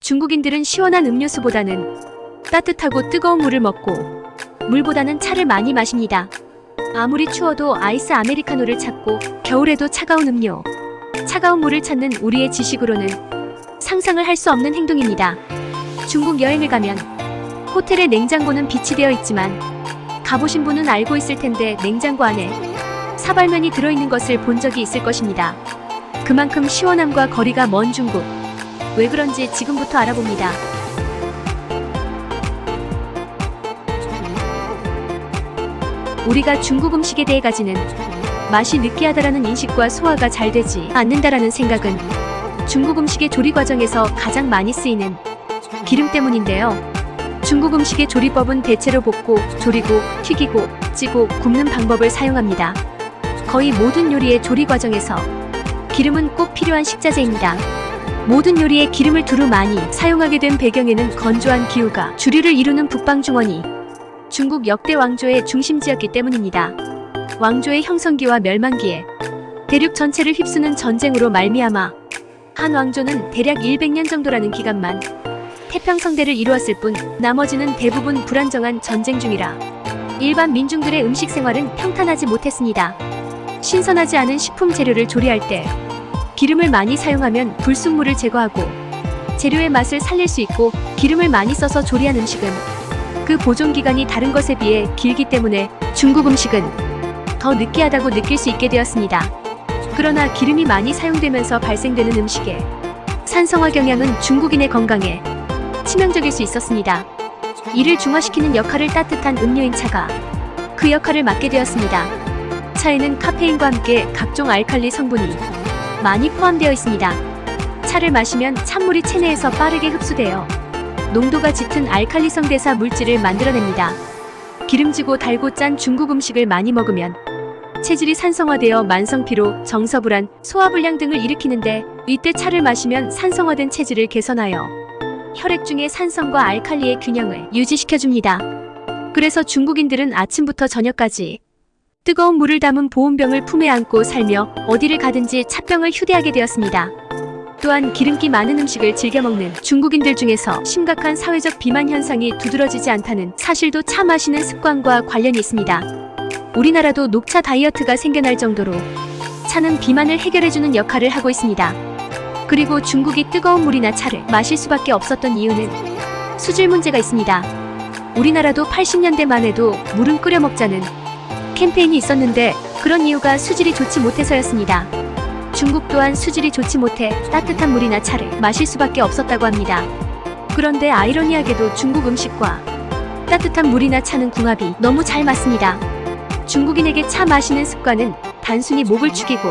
중국인들은 시원한 음료수보다는 따뜻하고 뜨거운 물을 먹고 물보다는 차를 많이 마십니다. 아무리 추워도 아이스 아메리카노를 찾고 겨울에도 차가운 음료, 차가운 물을 찾는 우리의 지식으로는 상상을 할 수 없는 행동입니다. 중국 여행을 가면 호텔의 냉장고는 비치되어 있지만 가보신 분은 알고 있을 텐데 냉장고 안에 사발면이 들어있는 것을 본 적이 있을 것입니다. 그만큼 시원함과 거리가 먼 중국. 왜 그런지 지금부터 알아봅니다. 우리가 중국 음식에 대해 가지는 맛이 느끼하다라는 인식과 소화가 잘 되지 않는다라는 생각은 중국 음식의 조리 과정에서 가장 많이 쓰이는 기름 때문인데요. 중국 음식의 조리법은 대체로 볶고, 조리고, 튀기고, 찌고, 굽는 방법을 사용합니다. 거의 모든 요리의 조리 과정에서 기름은 꼭 필요한 식자재입니다. 모든 요리에 기름을 두루 많이 사용하게 된 배경에는 건조한 기후가 주류를 이루는 북방중원이 중국 역대 왕조의 중심지였기 때문입니다. 왕조의 형성기와 멸망기에 대륙 전체를 휩쓰는 전쟁으로 말미암아 한 왕조는 대략 100년 정도라는 기간만 태평성대를 이루었을 뿐 나머지는 대부분 불안정한 전쟁 중이라 일반 민중들의 음식 생활은 평탄하지 못했습니다. 신선하지 않은 식품 재료를 조리할 때 기름을 많이 사용하면 불순물을 제거하고 재료의 맛을 살릴 수 있고, 기름을 많이 써서 조리한 음식은 그 보존기간이 다른 것에 비해 길기 때문에 중국 음식은 더 느끼하다고 느낄 수 있게 되었습니다. 그러나 기름이 많이 사용되면서 발생되는 음식의 산성화 경향은 중국인의 건강에 치명적일 수 있었습니다. 이를 중화시키는 역할을 따뜻한 음료인 차가 그 역할을 맡게 되었습니다. 차에는 카페인과 함께 각종 알칼리 성분이 많이 포함되어 있습니다. 차를 마시면 찬물이 체내에서 빠르게 흡수되어 농도가 짙은 알칼리성 대사 물질을 만들어냅니다. 기름지고 달고 짠 중국 음식을 많이 먹으면 체질이 산성화되어 만성피로, 정서불안, 소화불량 등을 일으키는데, 이때 차를 마시면 산성화된 체질을 개선하여 혈액 중의 산성과 알칼리의 균형을 유지시켜줍니다. 그래서 중국인들은 아침부터 저녁까지 뜨거운 물을 담은 보온병을 품에 안고 살며 어디를 가든지 차병을 휴대하게 되었습니다. 또한 기름기 많은 음식을 즐겨 먹는 중국인들 중에서 심각한 사회적 비만 현상이 두드러지지 않다는 사실도 차 마시는 습관과 관련이 있습니다. 우리나라도 녹차 다이어트가 생겨날 정도로 차는 비만을 해결해주는 역할을 하고 있습니다. 그리고 중국이 뜨거운 물이나 차를 마실 수밖에 없었던 이유는 수질 문제가 있습니다. 우리나라도 80년대만 해도 물은 끓여 먹자는 캠페인이 있었는데 그런 이유가 수질이 좋지 못해서였습니다. 중국 또한 수질이 좋지 못해 따뜻한 물이나 차를 마실 수밖에 없었다고 합니다. 그런데 아이러니하게도 중국 음식과 따뜻한 물이나 차는 궁합이 너무 잘 맞습니다. 중국인에게 차 마시는 습관은 단순히 목을 축이고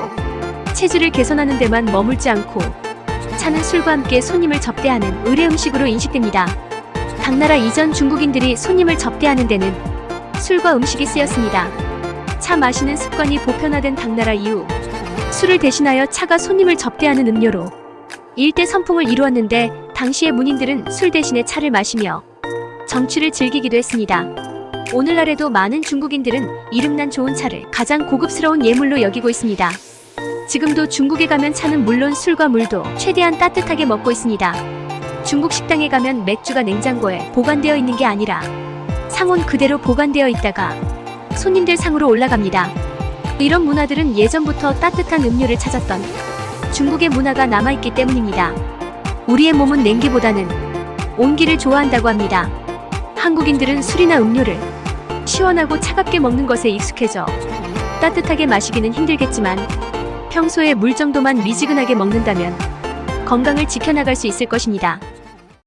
체질을 개선하는 데만 머물지 않고 차는 술과 함께 손님을 접대하는 의례 음식으로 인식됩니다. 당나라 이전 중국인들이 손님을 접대하는 데는 술과 음식이 쓰였습니다. 차 마시는 습관이 보편화된 당나라 이후 술을 대신하여 차가 손님을 접대하는 음료로 일대 선풍을 이루었는데, 당시의 문인들은 술 대신에 차를 마시며 정취를 즐기기도 했습니다. 오늘날에도 많은 중국인들은 이름난 좋은 차를 가장 고급스러운 예물로 여기고 있습니다. 지금도 중국에 가면 차는 물론 술과 물도 최대한 따뜻하게 먹고 있습니다. 중국 식당에 가면 맥주가 냉장고에 보관되어 있는 게 아니라 상온 그대로 보관되어 있다가 손님들 상으로 올라갑니다. 이런 문화들은 예전부터 따뜻한 음료를 찾았던 중국의 문화가 남아있기 때문입니다. 우리의 몸은 냉기보다는 온기를 좋아한다고 합니다. 한국인들은 술이나 음료를 시원하고 차갑게 먹는 것에 익숙해져 따뜻하게 마시기는 힘들겠지만 평소에 물 정도만 미지근하게 먹는다면 건강을 지켜나갈 수 있을 것입니다.